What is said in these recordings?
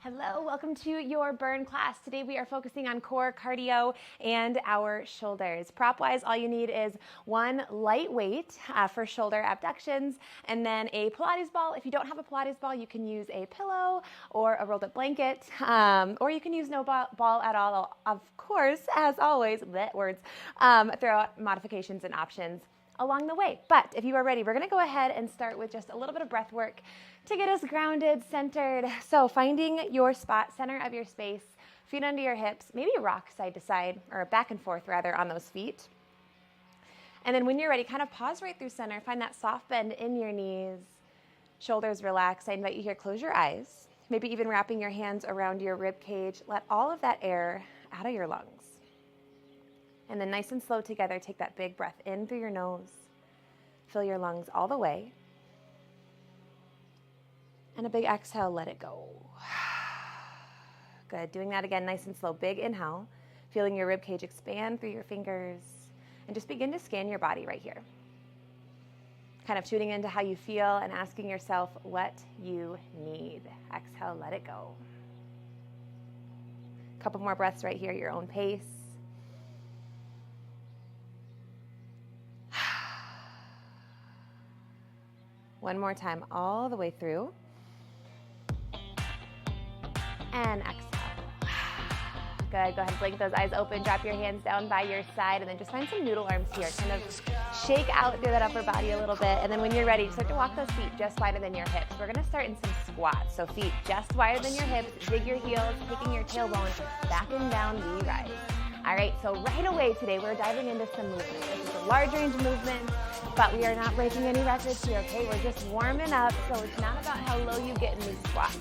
Hello, welcome to your burn class. Today we are focusing on core cardio and our shoulders. Prop-wise, all you need is one light weight for shoulder abductions and then a Pilates ball. If you don't have a Pilates ball, you can use a pillow or a rolled up blanket, or you can use no ball at all. Of course, as always, throw out modifications and options along the way. But if you are ready, we're gonna go ahead and start with just a little bit of breath work to get us grounded, centered. So finding your spot, center of your space, feet under your hips, maybe rock side to side, or back and forth rather on those feet. And then when you're ready, kind of pause right through center, find that soft bend in your knees, shoulders relax. I invite you here, close your eyes, maybe even wrapping your hands around your rib cage. Let all of that air out of your lungs. And then nice and slow together, take that big breath in through your nose. Fill your lungs all the way. And a big exhale, let it go. Good, doing that again, nice and slow. Big inhale, feeling your rib cage expand through your fingers. And just begin to scan your body right here. Kind of tuning into how you feel and asking yourself what you need. Exhale, let it go. A couple more breaths right here at your own pace. One more time, all the way through. And exhale. Good, go ahead and blink those eyes open, drop your hands down by your side, and then just find some noodle arms here. Kind of shake out through that upper body a little bit, and then when you're ready, start to walk those feet just wider than your hips. We're gonna start in some squats. So feet just wider than your hips, dig your heels, taking your tailbone, back and down, we rise. All right, so right away today, we're diving into some movement. This is a large range movement, but we are not breaking any records here, okay? We're just warming up, so it's not about how low you get in these squats.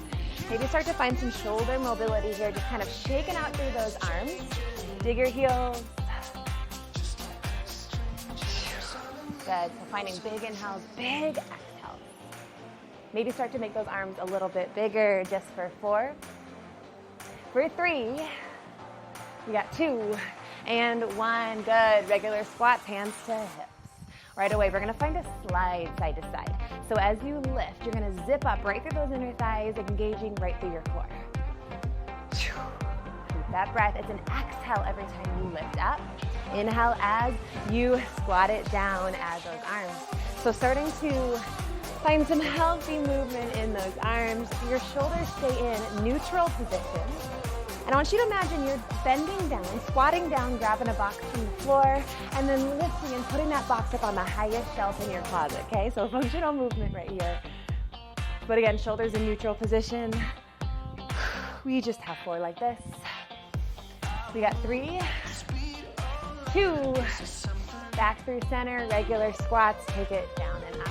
Maybe start to find some shoulder mobility here, just kind of shaking out through those arms. Dig your heels. Good, so finding big inhales, big exhales. Maybe start to make those arms a little bit bigger just for 4. For 3. We got 2 and 1. Good. Regular squats, hands to hips. Right away, we're going to find a slide side to side. So as you lift, you're going to zip up right through those inner thighs, engaging right through your core. Keep that breath. It's an exhale every time you lift up. Inhale as you squat it down as those arms. So starting to find some healthy movement in those arms. Your shoulders stay in neutral position. And I want you to imagine you're bending down, squatting down, grabbing a box from the floor, and then lifting and putting that box up on the highest shelf in your closet, okay? So functional movement right here. But again, shoulders in neutral position. We just have 4 like this. We got 3, 2, back through center, regular squats, take it down and up.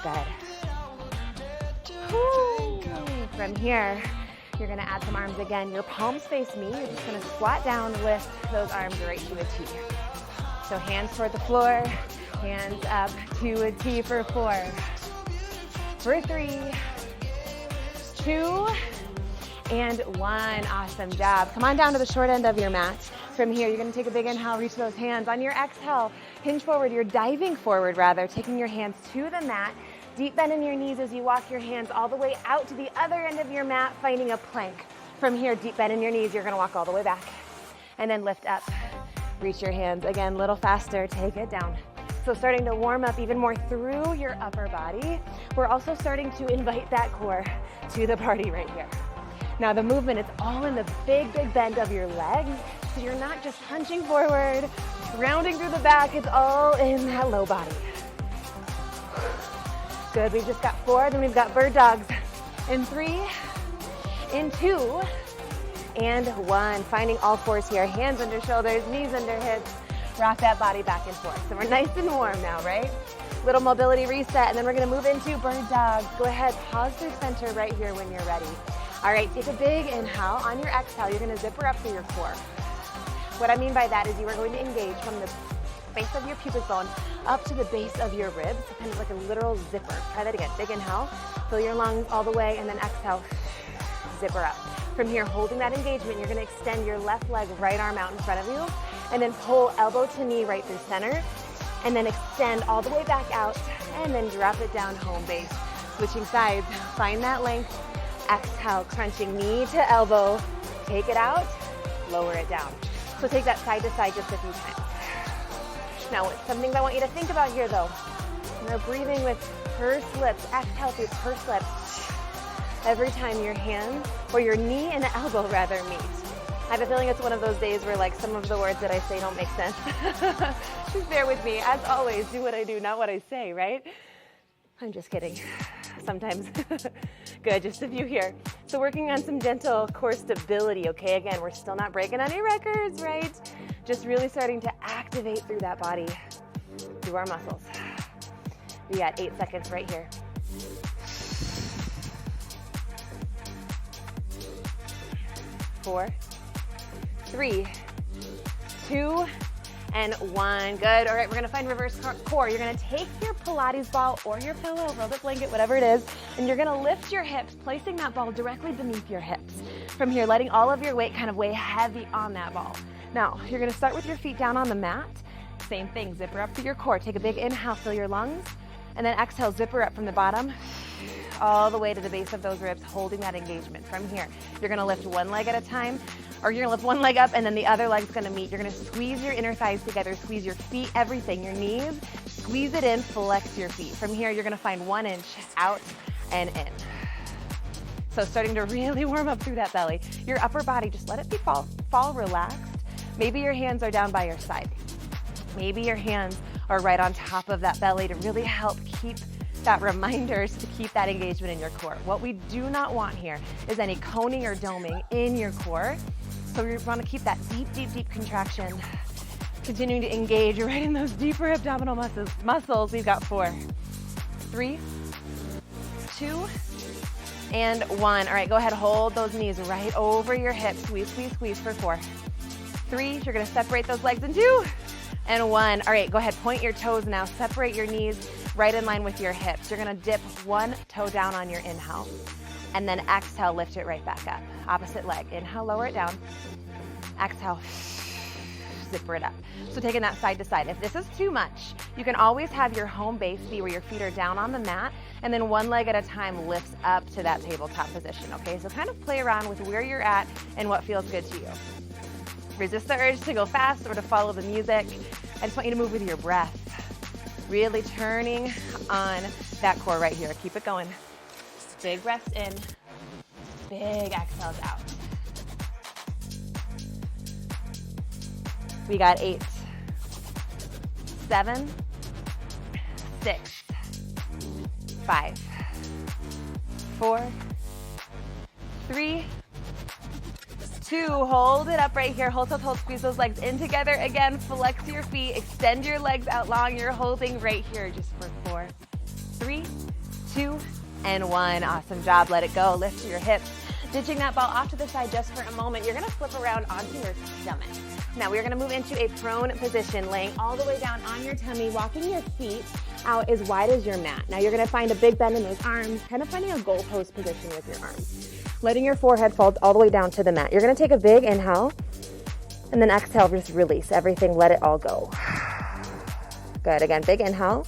Good. Woo. From here, you're gonna add some arms again. Your palms face me. You're just gonna squat down, lift those arms right to a T. So hands toward the floor, hands up to a T for 4. For 3, 2, and 1. Awesome job. Come on down to the short end of your mat. From here, you're gonna take a big inhale, reach those hands. On your exhale, hinge forward. You're diving forward rather, taking your hands to the mat. Deep bend in your knees as you walk your hands all the way out to the other end of your mat, finding a plank. From here, deep bend in your knees, you're gonna walk all the way back. And then lift up, reach your hands. Again, a little faster, take it down. So starting to warm up even more through your upper body. We're also starting to invite that core to the party right here. Now the movement is all in the big, big bend of your legs. So you're not just punching forward, rounding through the back, it's all in that low body. Good, we've just got 4, then we've got bird dogs. In 3, in 2, and 1. Finding all 4s here, hands under shoulders, knees under hips. Rock that body back and forth. So we're nice and warm now, right? Little mobility reset, and then we're gonna move into bird dogs. Go ahead, pause through center right here when you're ready. All right, take a big inhale. On your exhale, you're gonna zipper up through your core. What I mean by that is you are going to engage from the base of your pubic bone up to the base of your ribs, kind of like a literal zipper. Try that again. Big inhale, fill your lungs all the way, and then exhale, zipper up. From here, holding that engagement, you're gonna extend your left leg, right arm out in front of you, and then pull elbow to knee right through center, and then extend all the way back out, and then drop it down home base. Switching sides, find that length, Exhale, crunching knee to elbow. Take it out, lower it down. So take that side to side just a few times. Now, something I want you to think about here though, you're breathing with pursed lips. Exhale through pursed lips. Every time your hand, or your knee and elbow rather, meet. I have a feeling it's one of those days where like some of the words that I say don't make sense. Just bear with me. As always, do what I do, not what I say, right? I'm just kidding. Sometimes. Good, just a few here. So working on some gentle core stability, okay? Again, we're still not breaking any records, right? Just really starting to activate through that body, through our muscles. We got 8 seconds right here. 4, 3, 2, and 1. Good. All right, we're gonna find reverse core. You're gonna take your Pilates ball or your pillow, aerobic blanket, whatever it is, and you're gonna lift your hips, placing that ball directly beneath your hips. From here, letting all of your weight kind of weigh heavy on that ball. Now, you're gonna start with your feet down on the mat. Same thing, zipper up through your core. Take a big inhale, fill your lungs, and then exhale, zipper up from the bottom, all the way to the base of those ribs, holding that engagement. From here, you're gonna lift one leg at a time, or you're gonna lift one leg up and then the other leg's gonna meet. You're gonna squeeze your inner thighs together, squeeze your feet, everything, your knees, squeeze it in, flex your feet. From here, you're gonna find 1 inch out and in. So starting to really warm up through that belly. Your upper body, just let it be fall relaxed. Maybe your hands are down by your side. Maybe your hands are right on top of that belly to really help keep that reminders to keep that engagement in your core. What we do not want here is any coning or doming in your core. So we want to keep that deep, deep, deep contraction, continuing to engage right in those deeper abdominal muscles. We've got 4, 3, 2, and 1. All right, go ahead, hold those knees right over your hips. Squeeze, squeeze, squeeze for 4, 3. You're gonna separate those legs in 2, and 1. All right, go ahead, point your toes now. Separate your knees right in line with your hips. You're gonna dip one toe down on your inhale, and then exhale, lift it right back up. Opposite leg, inhale, lower it down. Exhale, zipper it up. So taking that side to side. If this is too much, you can always have your home base be where your feet are down on the mat, and then one leg at a time lifts up to that tabletop position, okay? So kind of play around with where you're at and what feels good to you. Resist the urge to go fast or to follow the music. I just want you to move with your breath. Really turning on that core right here. Keep it going. Big breaths in, big exhales out. We got 8, 7, 6, 5, 4, 3, 2, hold it up right here. Hold, squeeze those legs in together. Again, flex your feet, extend your legs out long. You're holding right here just for 4, 3, 2, and 1. Awesome job. Let it go. Lift your hips. Ditching that ball off to the side just for a moment. You're gonna flip around onto your stomach. Now we're gonna move into a prone position, laying all the way down on your tummy, walking your feet out as wide as your mat. Now you're gonna find a big bend in those arms, kind of finding a goalpost position with your arms. Letting your forehead fall all the way down to the mat. You're gonna take a big inhale, and then exhale, just release everything, let it all go. Good, again, big inhale.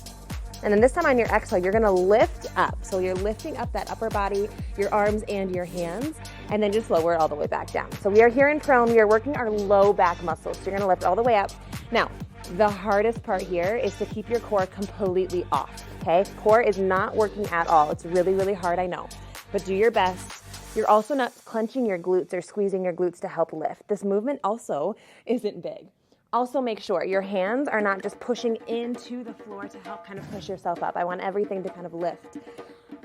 And then this time on your exhale, you're gonna lift up. So you're lifting up that upper body, your arms and your hands, and then just lower it all the way back down. So we are here in prone, we are working our low back muscles. So you're gonna lift all the way up. Now, the hardest part here is to keep your core completely off, okay? Core is not working at all. It's really, really hard, I know. But do your best. You're also not clenching your glutes or squeezing your glutes to help lift. This movement also isn't big. Also make sure your hands are not just pushing into the floor to help kind of push yourself up. I want everything to kind of lift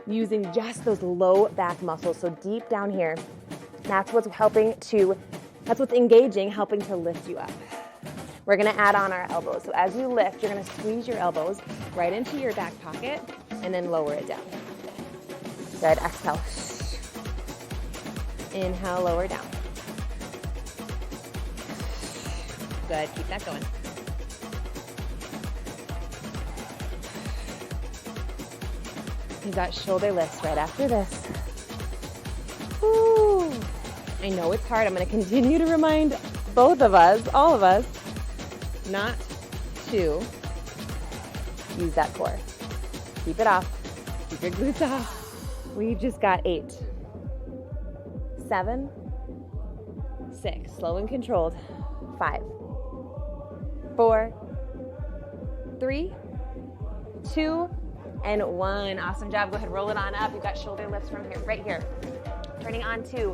using just those low back muscles. So deep down here, that's what's engaging, helping to lift you up. We're gonna add on our elbows. So as you lift, you're gonna squeeze your elbows right into your back pocket and then lower it down. Good, exhale. Inhale, lower down. Good, keep that going. You got shoulder lifts right after this. Woo. I know it's hard. I'm gonna continue to remind both of us, all of us, not to use that core. Keep it off. Keep your glutes off. We've just got 8, 7, 6, slow and controlled. 5, 4, 3, 2, and 1. Awesome job. Go ahead, roll it on up. You've got shoulder lifts from here, right here. Turning on to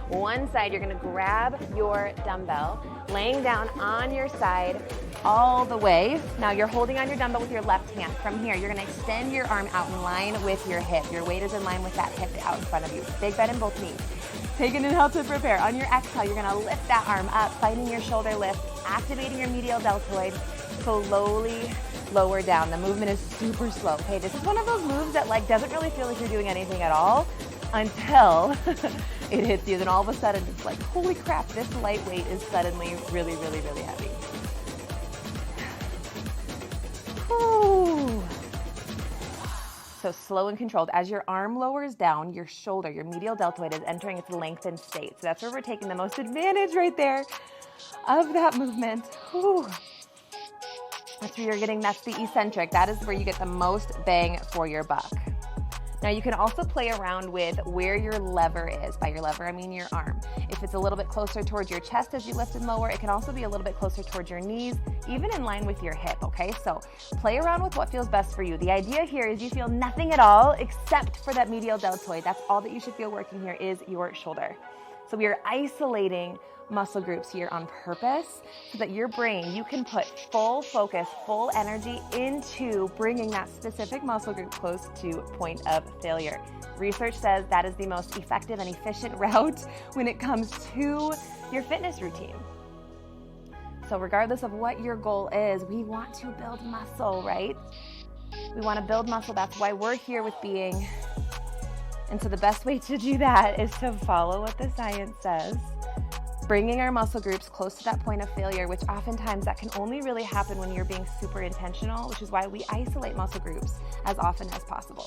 one side, you're gonna grab your dumbbell, laying down on your side all the way. Now you're holding on your dumbbell with your left hand. From here, you're gonna extend your arm out in line with your hip. Your weight is in line with that hip out in front of you. Big bend in both knees. Take an inhale to prepare. On your exhale, you're gonna lift that arm up, finding your shoulder lift, activating your medial deltoid, slowly lower down. The movement is super slow. Okay, this is one of those moves that doesn't really feel like you're doing anything at all until it hits you. Then all of a sudden it's like, holy crap, this light weight is suddenly really, really, really heavy. Whew. So slow and controlled. As your arm lowers down, your shoulder, your medial deltoid is entering its lengthened state. So that's where we're taking the most advantage right there of that movement. Whew. That's where you're getting, that's the eccentric. That is where you get the most bang for your buck. Now you can also play around with where your lever is. By your lever, I mean your arm. If it's a little bit closer towards your chest as you lift and lower, it can also be a little bit closer towards your knees, even in line with your hip, okay? So play around with what feels best for you. The idea here is you feel nothing at all except for that medial deltoid. That's all that you should feel working here is your shoulder. So we are isolating muscle groups here on purpose so that your brain, you can put full focus, full energy into bringing that specific muscle group close to point of failure. Research says that is the most effective and efficient route when it comes to your fitness routine. So regardless of what your goal is, we want to build muscle, right? We want to build muscle. That's why we're here with Being. And so the best way to do that is to follow what the science says, bringing our muscle groups close to that point of failure, which oftentimes that can only really happen when you're being super intentional, which is why we isolate muscle groups as often as possible.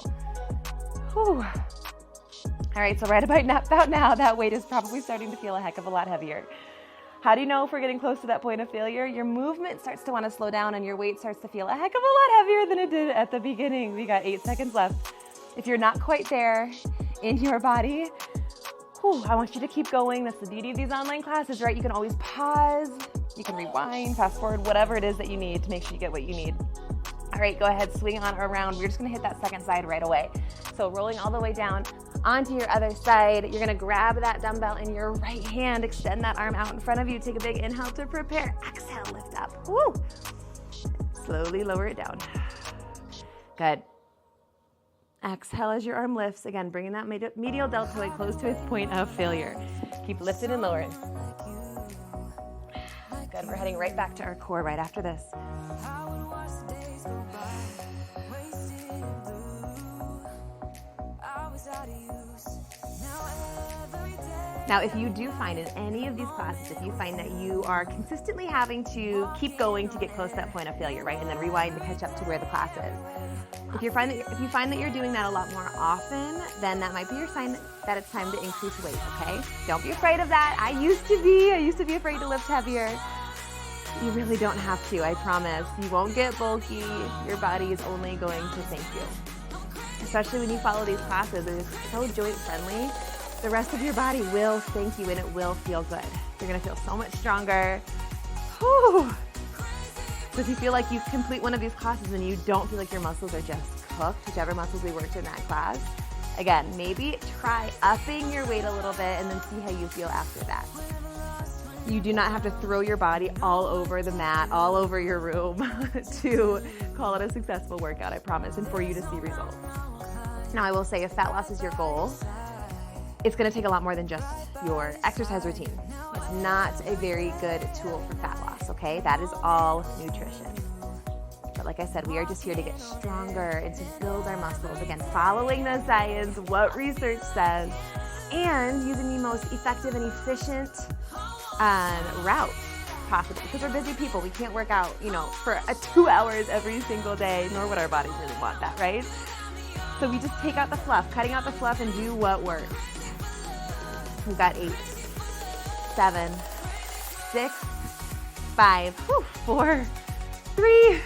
Whew. All right, so right about now, that weight is probably starting to feel a heck of a lot heavier. How do you know if we're getting close to that point of failure? Your movement starts to want to slow down and your weight starts to feel a heck of a lot heavier than it did at the beginning. We got 8 seconds left. If you're not quite there in your body, I want you to keep going. That's the beauty of these online classes, right? You can always pause, you can rewind, fast forward, whatever it is that you need to make sure you get what you need. All right, go ahead, swing on around. We're just gonna hit that second side right away. So rolling all the way down onto your other side, you're gonna grab that dumbbell in your right hand, extend that arm out in front of you, take a big inhale to prepare. Exhale, lift up. Woo! Slowly lower it down. Good. Exhale as your arm lifts. Again, bringing that medial deltoid close to its point of failure. Keep lifting and lowering. Good, we're heading right back to our core right after this. Now, if you do find in any of these classes, if you find that you are consistently having to keep going to get close to that point of failure, right, and then rewind to catch up to where the class is, if you find that you're doing that a lot more often, then that might be your sign that it's time to increase weight, okay? Don't be afraid of that. I used to be afraid to lift heavier. You really don't have to, I promise. You won't get bulky. Your body is only going to thank you. Especially when you follow these classes, it's so joint friendly. The rest of your body will thank you and it will feel good. You're gonna feel so much stronger. Whew. So if you feel like you complete one of these classes and you don't feel like your muscles are just cooked, whichever muscles we worked in that class, again, maybe try upping your weight a little bit and then see how you feel after that. You do not have to throw your body all over the mat, all over your room to call it a successful workout, I promise, and for you to see results. Now, I will say if fat loss is your goal, it's going to take a lot more than just your exercise routine. It's not a very good tool for fat loss, okay? That is all nutrition. But like I said, we are just here to get stronger and to build our muscles. Again, following the science, what research says, and using the most effective and efficient route possible. Because we're busy people. We can't work out, for 2 hours every single day, nor would our bodies really want that, right? So we just take out the fluff, cutting out the fluff and do what works. We've got 8, 7, 6, 5, 4, 3,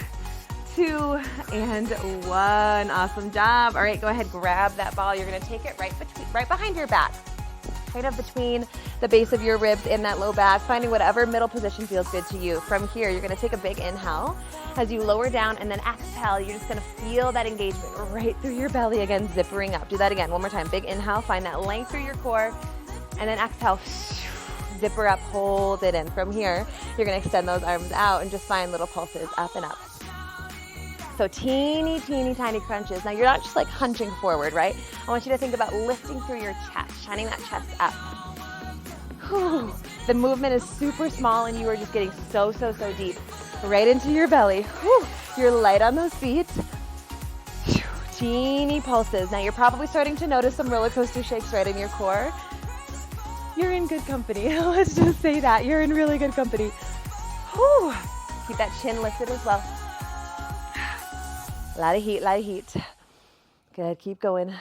2, and 1. Awesome job. All right, go ahead, grab that ball. You're gonna take it right behind your back. kind of between the base of your ribs and that low back, finding whatever middle position feels good to you. From here, you're gonna take a big inhale as you lower down, and then exhale, you're just gonna feel that engagement right through your belly again, zippering up. Do that again, one more time. Big inhale, find that length through your core, and then exhale, zipper up, hold it in. From here, you're gonna extend those arms out and just find little pulses up and up. So teeny, teeny, tiny crunches. Now you're not just like hunching forward, right? I want you to think about lifting through your chest, shining that chest up. Whew. The movement is super small and you are just getting so, so, so deep right into your belly. Whew. You're light on those feet. Teeny pulses. Now you're probably starting to notice some roller coaster shakes right in your core. You're in good company. Let's just say that. You're in really good company. Whew. Keep that chin lifted as well. A lot of heat, a lot of heat. Good, keep going.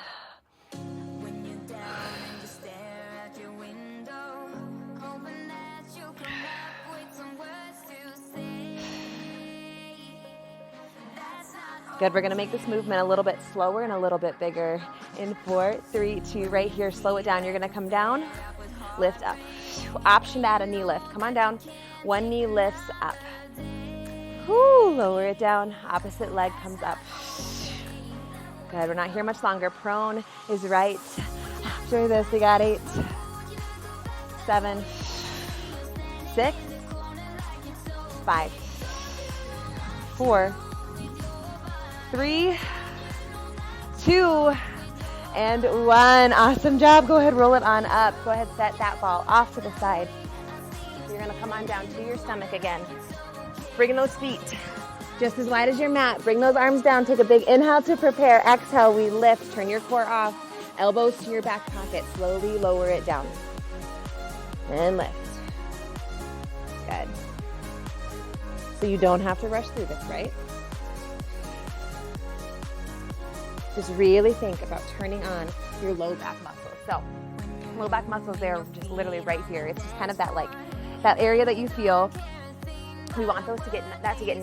Good, we're gonna make this movement a little bit slower and a little bit bigger. In 4, 3, 2, right here, slow it down. You're gonna come down, lift up. Option to add a knee lift. Come on down. One knee lifts up. Whew, lower it down. Opposite leg comes up. Good, we're not here much longer. Prone is right. After this, we got 8, 7, 6, 5, 4, 3, 2, and 1. Awesome job. Go ahead, roll it on up. Go ahead, set that ball off to the side. You're gonna come on down to your stomach again. Bring those feet just as wide as your mat. Bring those arms down. Take a big inhale to prepare. Exhale, we lift. Turn your core off. Elbows to your back pocket. Slowly lower it down. And lift. Good. So you don't have to rush through this, right? Just really think about turning on your low back muscles. So low back muscles, they're just literally right here. It's just kind of that that area that you feel. We want those to get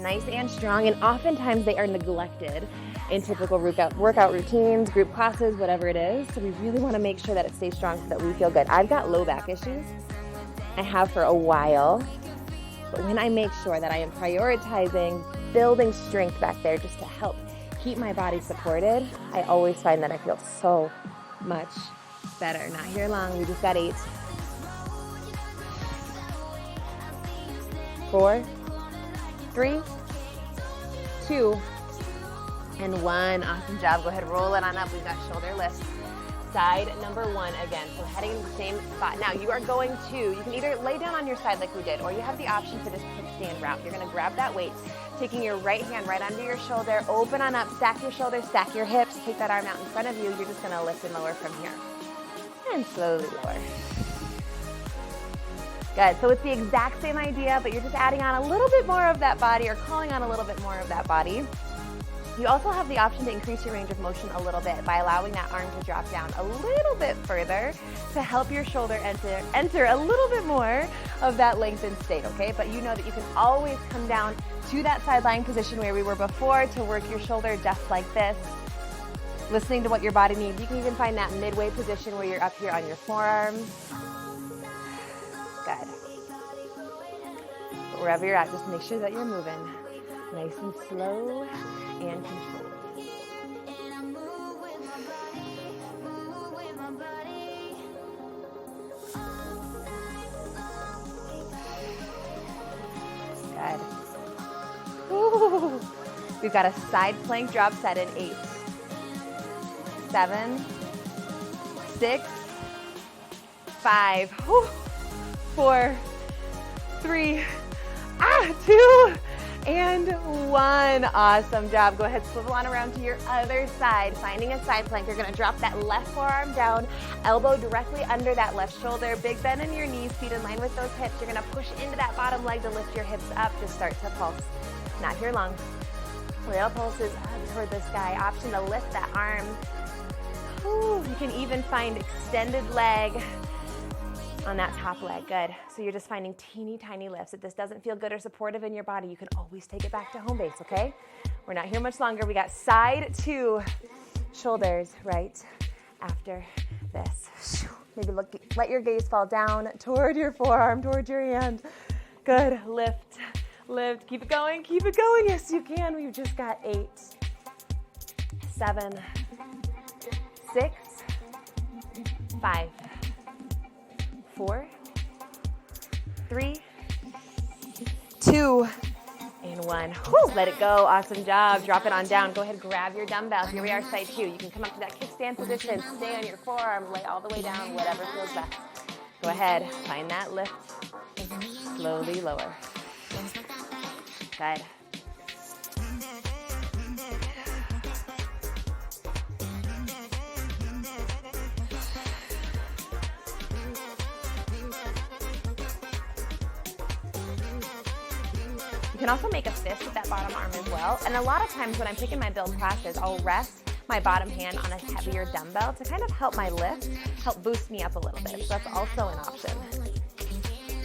nice and strong, and oftentimes they are neglected in typical workout routines, group classes, whatever it is. So we really want to make sure that it stays strong so that we feel good. I've got low back issues. I have for a while, but when I make sure that I am prioritizing building strength back there just to help keep my body supported, I always find that I feel so much better. Not here long. We just got 8, 4, 3, 2, and 1. Awesome job. Go ahead, roll it on up. We've got shoulder lifts. Side number 1 again. So heading in the same spot. Now you are going to, you can either lay down on your side like we did, or you have the option for this kickstand route. You're gonna grab that weight, taking your right hand right under your shoulder, open on up, stack your shoulders, stack your hips, take that arm out in front of you. You're just gonna lift and lower from here. And slowly lower. Good, so it's the exact same idea, but you're just adding on a little bit more of that body, or calling on a little bit more of that body. You also have the option to increase your range of motion a little bit by allowing that arm to drop down a little bit further to help your shoulder enter a little bit more of that lengthened state, okay? But you know that you can always come down to that side lying position where we were before to work your shoulder just like this, listening to what your body needs. You can even find that midway position where you're up here on your forearms. Good. But wherever you're at, just make sure that you're moving nice and slow and controlled. Good. Woo. We've got a side plank drop set in 8, 7, 6, 5, 4, 3, 2, and 1. Awesome job. Go ahead, swivel on around to your other side, finding a side plank. You're gonna drop that left forearm down, elbow directly under that left shoulder, big bend in your knees, feet in line with those hips. You're gonna push into that bottom leg to lift your hips up to start to pulse. Not here long. Little pulses up toward the sky. Option to lift that arm. Ooh, you can even find extended leg on that top leg. Good. So you're just finding teeny tiny lifts. If this doesn't feel good or supportive in your body, you can always take it back to home base, okay? We're not here much longer. We got side to shoulders right after this. Maybe let your gaze fall down toward your forearm, toward your hand. Good, lift, lift, keep it going, yes you can. We've just got 8, 7, 6, 5, 4, 3, 2, and 1. Whew, let it go, awesome job. Drop it on down, go ahead, grab your dumbbell. Here we are, side 2. You can come up to that kickstand position, stay on your forearm, lay all the way down, whatever feels best. Go ahead, find that lift, slowly lower. Good. You can also make a fist with that bottom arm as well. And a lot of times when I'm taking my build classes, I'll rest my bottom hand on a heavier dumbbell to kind of help my lift, help boost me up a little bit. So that's also an option.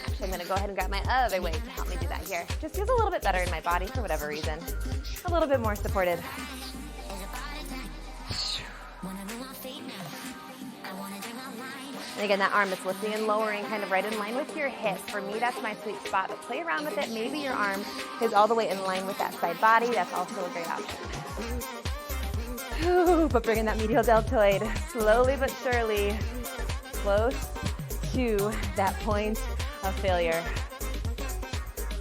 Actually, I'm gonna go ahead and grab my other weight to help me do that here. Just feels a little bit better in my body for whatever reason. A little bit more supported. And again, that arm is lifting and lowering, kind of right in line with your hip. For me, that's my sweet spot, but play around with it. Maybe your arm is all the way in line with that side body. That's also a great option. Ooh, but bringing that medial deltoid slowly but surely close to that point of failure.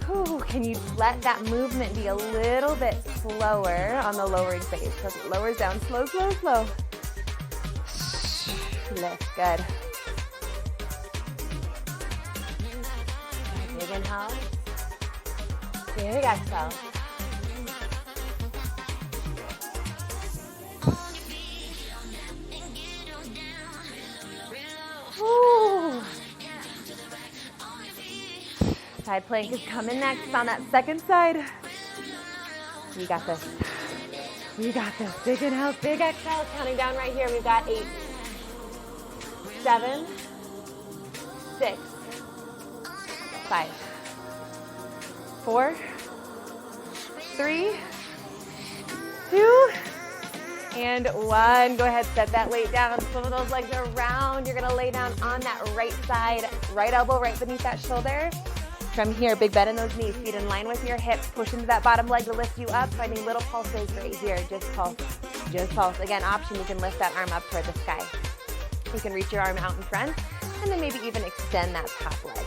Ooh, can you let that movement be a little bit slower on the lowering phase? So it lowers down, slow, slow, slow. Lift, good. Big inhale. Big exhale. Woo. Side plank is coming next on that second side. You got this. You got this. Big inhale, big exhale. Counting down right here. We've got 8, 7, 6, 5, 4, 3, 2, and 1. Go ahead, set that weight down. Some of those legs are round. You're gonna lay down on that right side, right elbow right beneath that shoulder. From here, big bend in those knees, feet in line with your hips. Push into that bottom leg to lift you up. Finding little pulses right here. Just pulse, just pulse. Again, option, you can lift that arm up toward the sky. You can reach your arm out in front, and then maybe even extend that top leg.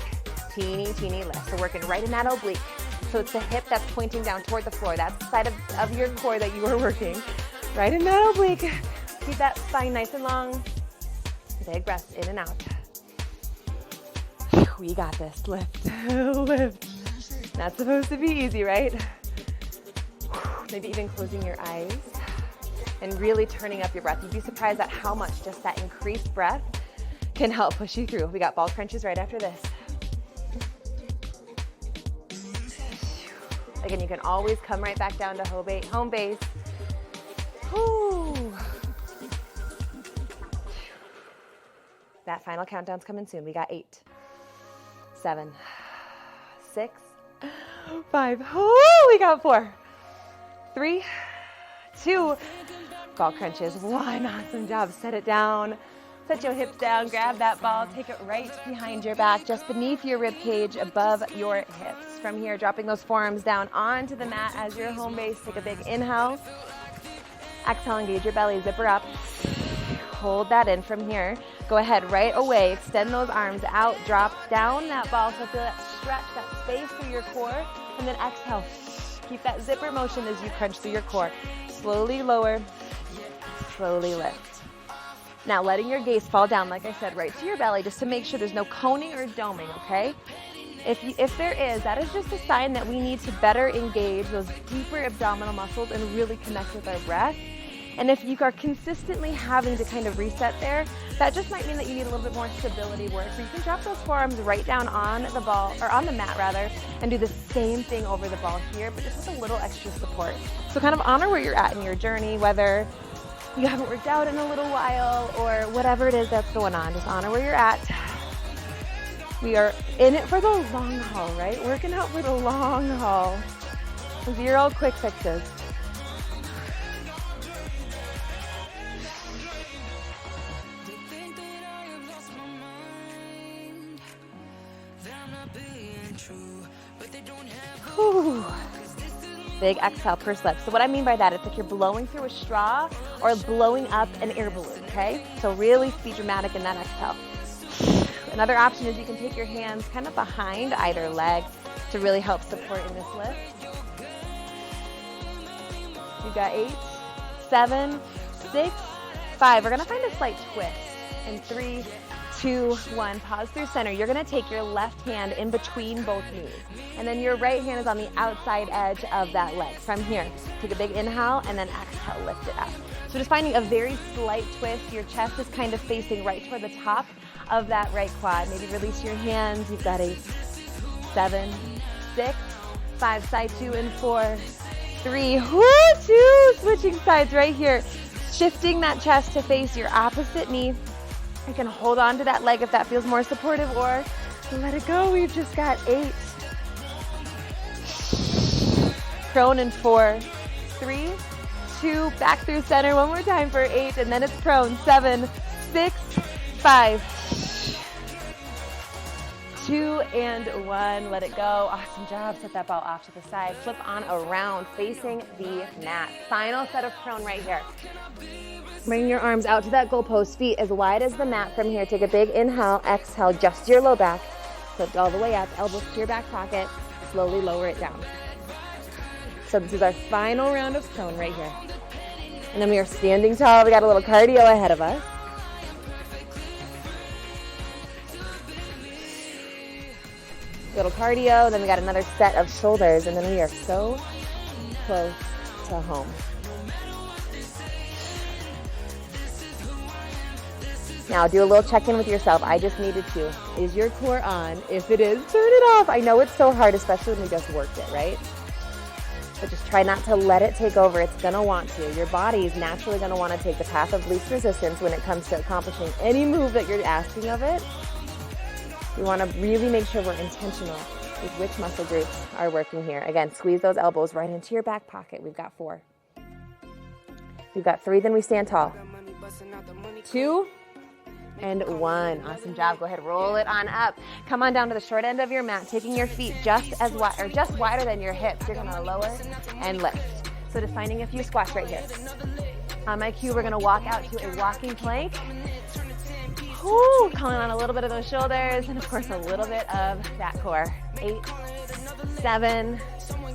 Teeny, teeny lift. So working right in that oblique. So it's the hip that's pointing down toward the floor. That's the side of your core that you are working. Right in that oblique. Keep that spine nice and long. Big breaths in and out. We got this. Lift, lift. Not supposed to be easy, right? Maybe even closing your eyes and really turning up your breath. You'd be surprised at how much just that increased breath can help push you through. We got ball crunches right after this. Again, you can always come right back down to home base. Whew. That final countdown's coming soon. We got 8, 7, 6, 5. Oh, we got 4, 3, 2. Ball crunches. 1. Awesome job. Set it down. Set your hips down. Grab that ball. Take it right behind your back, just beneath your rib cage, above your hips. From here, dropping those forearms down onto the mat as your home base. Take a big inhale. Exhale, engage your belly. Zipper up. Hold that in from here. Go ahead right away. Extend those arms out. Drop down that ball. So feel that stretch, that space through your core. And then exhale. Keep that zipper motion as you crunch through your core. Slowly lower. Slowly lift. Now letting your gaze fall down, like I said, right to your belly, just to make sure there's no coning or doming, okay? If there is, that is just a sign that we need to better engage those deeper abdominal muscles and really connect with our breath. And if you are consistently having to kind of reset there, that just might mean that you need a little bit more stability work. So you can drop those forearms right down on the ball, or on the mat rather, and do the same thing over the ball here, but just with a little extra support. So kind of honor where you're at in your journey, whether you haven't worked out in a little while or whatever it is that's going on. Just honor where you're at. We are in it for the long haul, right? Working out for the long haul. 0 quick fixes. Whew. Big exhale, pursed lips. So what I mean by that, it's like you're blowing through a straw or blowing up an air balloon, okay? So really be dramatic in that exhale. Another option is you can take your hands kind of behind either leg to really help support in this lift. You've got 8, 7, 6, 5. We're gonna find a slight twist in 3, 2, 1. Pause through center. You're gonna take your left hand in between both knees, and then your right hand is on the outside edge of that leg. From here, take a big inhale and then exhale, lift it up. So just finding a very slight twist. Your chest is kind of facing right toward the top of that right quad. Maybe release your hands. You've got 8, 7, 6, 5, side 2 and 4, 3, 2, switching sides right here. Shifting that chest to face your opposite knee. You can hold on to that leg if that feels more supportive, or let it go. We've just got 8. Prone in 4, 3, 2, back through center one more time for 8, and then it's prone. 7, 6, 5, 2 and 1. Let it go. Awesome job. Set that ball off to the side. Flip on around, facing the mat. Final set of prone right here. Bring your arms out to that goalpost, feet as wide as the mat. From here, take a big inhale, exhale, just your low back. Lift all the way up, elbows to your back pocket. Slowly lower it down. So this is our final round of prone right here. And then we are standing tall. We got a little cardio ahead of us. Little cardio, then we got another set of shoulders, and then we are so close to home. Now do a little check-in with yourself. I just needed to. Is your core on? If it is, turn it off. I know it's so hard, especially when we just worked it, right? But just try not to let it take over. It's gonna want to. Your body is naturally gonna want to take the path of least resistance when it comes to accomplishing any move that you're asking of it. We want to really make sure we're intentional with which muscle groups are working here. Again, squeeze those elbows right into your back pocket. We've got 4. We've got 3, then we stand tall. 2 and 1. Awesome job. Go ahead, roll it on up. Come on down to the short end of your mat, taking your feet just as wide, or just wider than your hips. You're gonna lower and lift. So just finding a few squats right here. On my cue, we're gonna walk out to a walking plank. Woo, calling on a little bit of those shoulders, and of course a little bit of that core. 8, 7,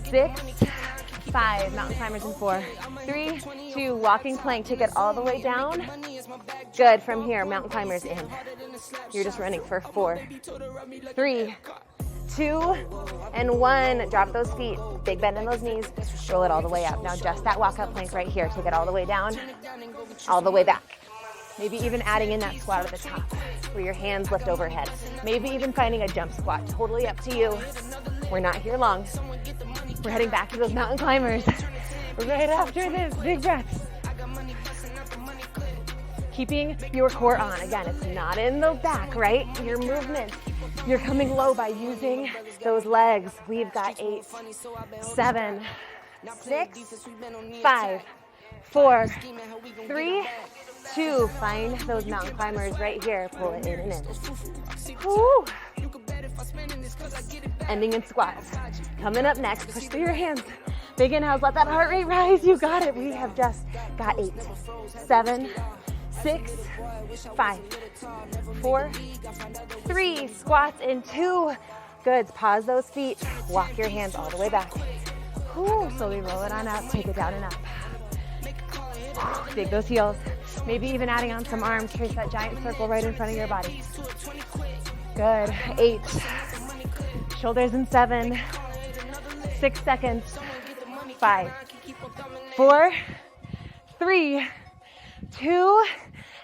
6, 5, mountain climbers in 4, 3, 2, walking plank. Take it all the way down. Good. From here, mountain climbers in. You're just running for 4, 3, 2, and 1. Drop those feet. Big bend in those knees. Roll it all the way up. Now just that walkout plank right here. Take it all the way down, all the way back. Maybe even adding in that squat at the top where your hands lift overhead. Maybe even finding a jump squat. Totally up to you. We're not here long. We're heading back to those mountain climbers right after this. Big breaths. Keeping your core on. Again, it's not in the back, right? Your movement. You're coming low by using those legs. We've got 8, 7, 6, 5, 4, 3, 2. Find those mountain climbers right here. Pull it in and in. Woo. Ending in squats. Coming up next, push through your hands. Big inhales, let that heart rate rise. You got it. We have just got 8, 7, 6, 5, 4, 3. Squats in 2. Good. Pause those feet. Walk your hands all the way back. Woo. Slowly roll it on up. Take it down and up. Dig those heels. Maybe even adding on some arms. Trace that giant circle right in front of your body. Good. 8. Shoulders in 7. 6 seconds. 5, 4, 3, 2,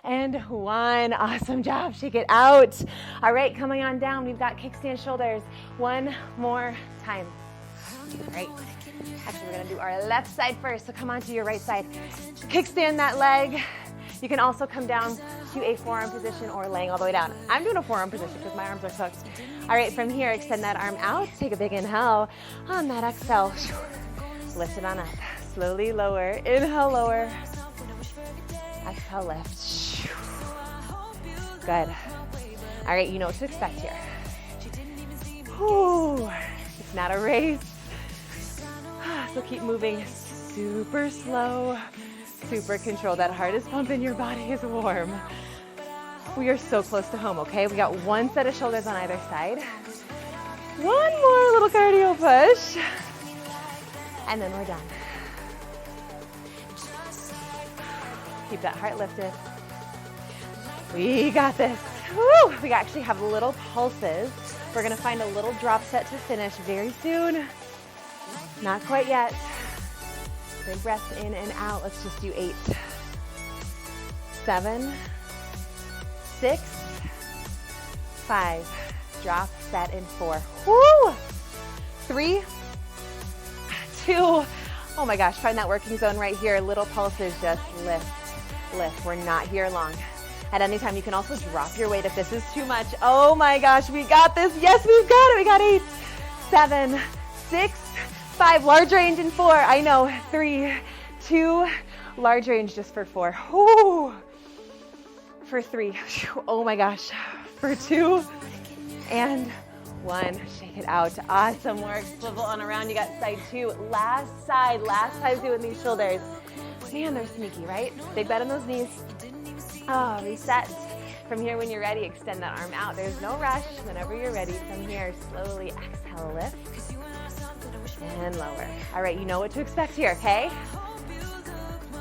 and 1. Awesome job. Shake it out. All right, coming on down. We've got kickstand shoulders. One more time. All right. Actually, we're going to do our left side first. So come on to your right side. Kickstand that leg. You can also come down to a forearm position or laying all the way down. I'm doing a forearm position because my arms are hooked. All right, from here, extend that arm out. Take a big inhale. On that exhale, lift it on up. Slowly lower. Inhale, lower. Exhale, lift. Good. All right, you know what to expect here. Whew. It's not a race. So keep moving super slow, super controlled. That heart is pumping, your body is warm. We are so close to home, okay? We got one set of shoulders on either side. One more little cardio push. And then we're done. Keep that heart lifted. We got this. Woo! We actually have little pulses. We're gonna find a little drop set to finish very soon. Not quite yet. Big breaths in and out. Let's just do 8, 7, 6, 5. Drop, set in 4. Woo! 3, 2. Oh my gosh, find that working zone right here. Little pulses, just lift, lift. We're not here long. At any time, you can also drop your weight if this is too much. Oh my gosh, we got this. Yes, we've got it. We got 8, 7, 6, 5. Large range in 4. I know. 3, 2. Large range just for 4. Woo. For 3. Oh my gosh. For 2 and 1. Shake it out. Awesome work. Swivel on around. You got side 2. Last side. Last time doing these shoulders. Man, they're sneaky, right? Big bend in those knees. Oh, reset. From here, when you're ready, extend that arm out. There's no rush. Whenever you're ready, from here, slowly exhale, lift, and lower. All right, you know what to expect here, okay?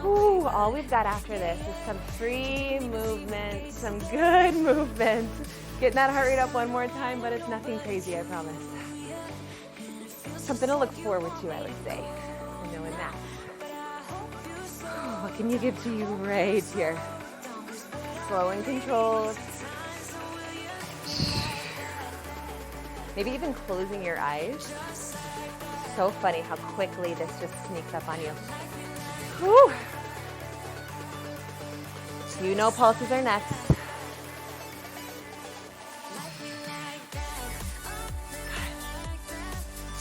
Whew, all we've got after this is some free movement, some good movement. Getting that heart rate up one more time, but it's nothing crazy, I promise. Something to look forward to, I would say, for knowing that. What can you give to you right here? Slow and controlled. Maybe even closing your eyes. So funny how quickly this just sneaks up on you. Whew. You know pulses are next.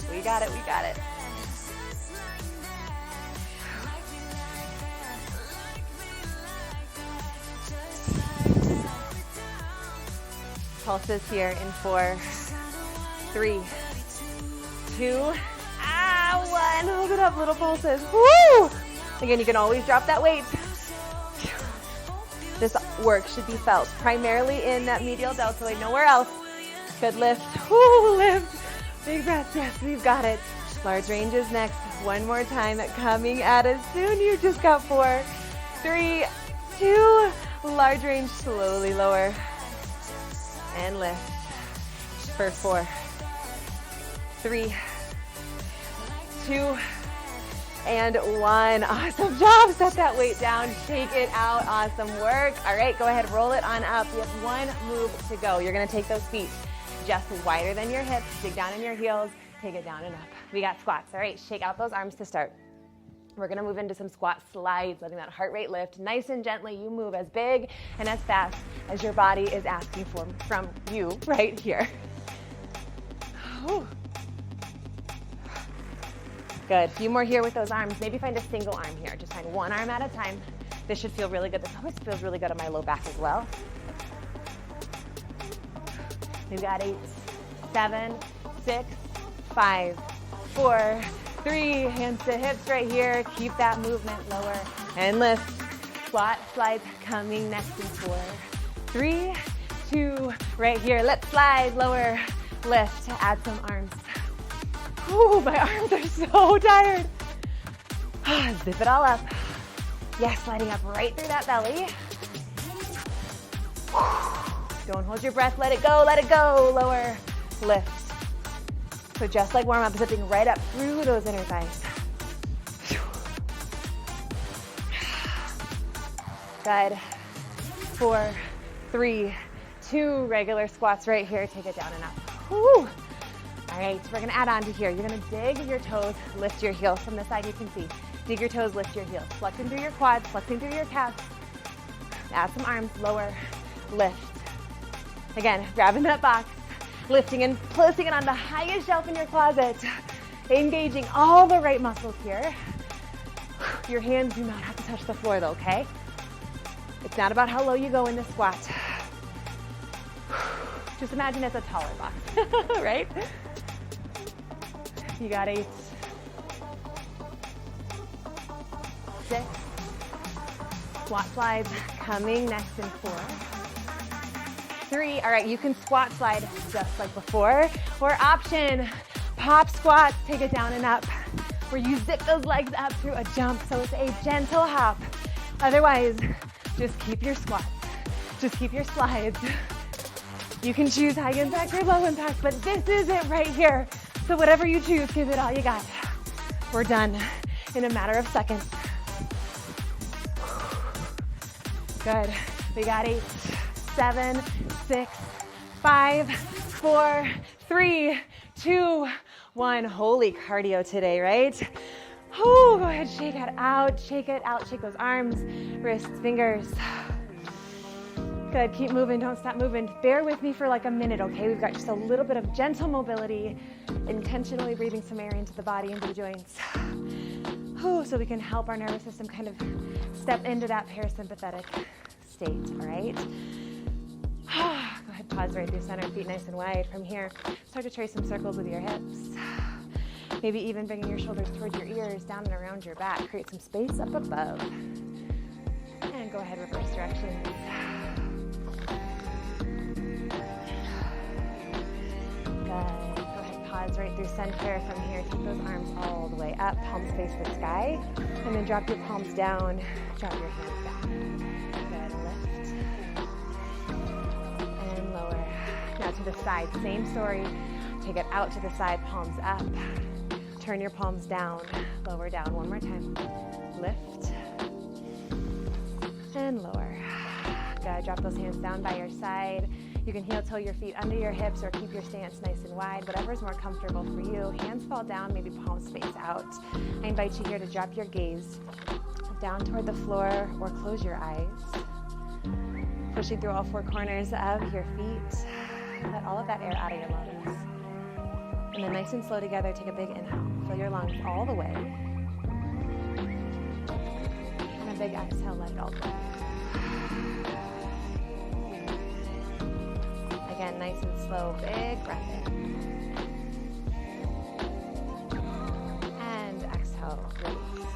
We got it, we got it. Pulses here in 4, 3, 2, 1. Hold it up, little pulses. Woo! Again, you can always drop that weight. This work should be felt primarily in that medial deltoid, nowhere else. Good lift. Woo, lift. Big breath. Yes, we've got it. Large range is next. One more time. Coming at us soon. You just got 4, 3, 2. Large range. Slowly lower. And lift for 4, 3, 2, and 1. Awesome job. Set that weight down. Shake it out. Awesome work. All right, go ahead. Roll it on up. You have one move to go. You're going to take those feet just wider than your hips. Dig down in your heels. Take it down and up. We got squats. All right, shake out those arms to start. We're gonna move into some squat slides, letting that heart rate lift nice and gently. You move as big and as fast as your body is asking for from you right here. Whew. Good, a few more here with those arms. Maybe find a single arm here. Just find one arm at a time. This should feel really good. This always feels really good on my low back as well. We've got 8, 7, 6, 5, 4, 3, hands to hips right here. Keep that movement lower and lift. Squat slides coming next in 4, 3, 2, right here. Let's slide, lower, lift. Add some arms. Ooh, my arms are so tired. Zip it all up. Yes, sliding up right through that belly. Don't hold your breath, let it go, lower, lift. So just like warm up, zipping right up through those inner thighs. Good. 4, 3, 2, regular squats right here. Take it down and up. Woo. All right, so we're gonna add on to here. You're gonna dig your toes, lift your heels from the side you can see. Dig your toes, lift your heels. Flexing through your quads, flexing through your calves. Add some arms, lower, lift. Again, grabbing that box, lifting and placing it on the highest shelf in your closet. Engaging all the right muscles here. Your hands do not have to touch the floor though, okay? It's not about how low you go in this squat. Just imagine it's a taller box, right? You got 8, 6, squat slides coming next in 4, 3. All right, you can squat slide just like before, or option, pop squats, take it down and up, where you zip those legs up through a jump, so it's a gentle hop. Otherwise, just keep your squats, just keep your slides. You can choose high impact or low impact, but this is it right here. So whatever you choose, give it all you got. We're done in a matter of seconds. Good. We got 8, 7, 6, 5, 4, 3, 2, 1. Holy cardio today, right? Oh, go ahead, shake it out, shake those arms, wrists, fingers. Good, keep moving, don't stop moving. Bear with me for like a minute, okay? We've got just a little bit of gentle mobility, intentionally breathing some air into the body, into the joints. So we can help our nervous system kind of step into that parasympathetic state, all right? Go ahead, pause right through center, feet nice and wide. From here, start to trace some circles with your hips. Maybe even bringing your shoulders towards your ears, down and around your back. Create some space up above. And go ahead, reverse directions. Good. Go ahead, pause right through center. From here, take those arms all the way up, palms face the sky, and then drop your palms down, drop your hands down. Good, lift. And lower. Now to the side, same story. Take it out to the side, palms up. Turn your palms down, lower down. One more time. Lift. And lower. Good, drop those hands down by your side. You can heel toe your feet under your hips or keep your stance nice and wide, whatever's more comfortable for you. Hands fall down, maybe palms face out. I invite you here to drop your gaze down toward the floor or close your eyes. Pushing through all 4 corners of your feet. Let all of that air out of your lungs. And then nice and slow together, take a big inhale. Fill your lungs all the way. And a big exhale, let it all go. Again, nice and slow, big breath in. And exhale, release.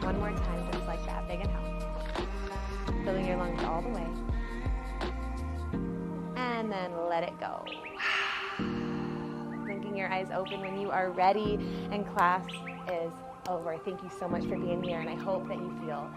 One more time, just like that, big inhale. Filling your lungs all the way. And then let it go. Blinking your eyes open when you are ready, and class is over. Thank you so much for being here, and I hope that you feel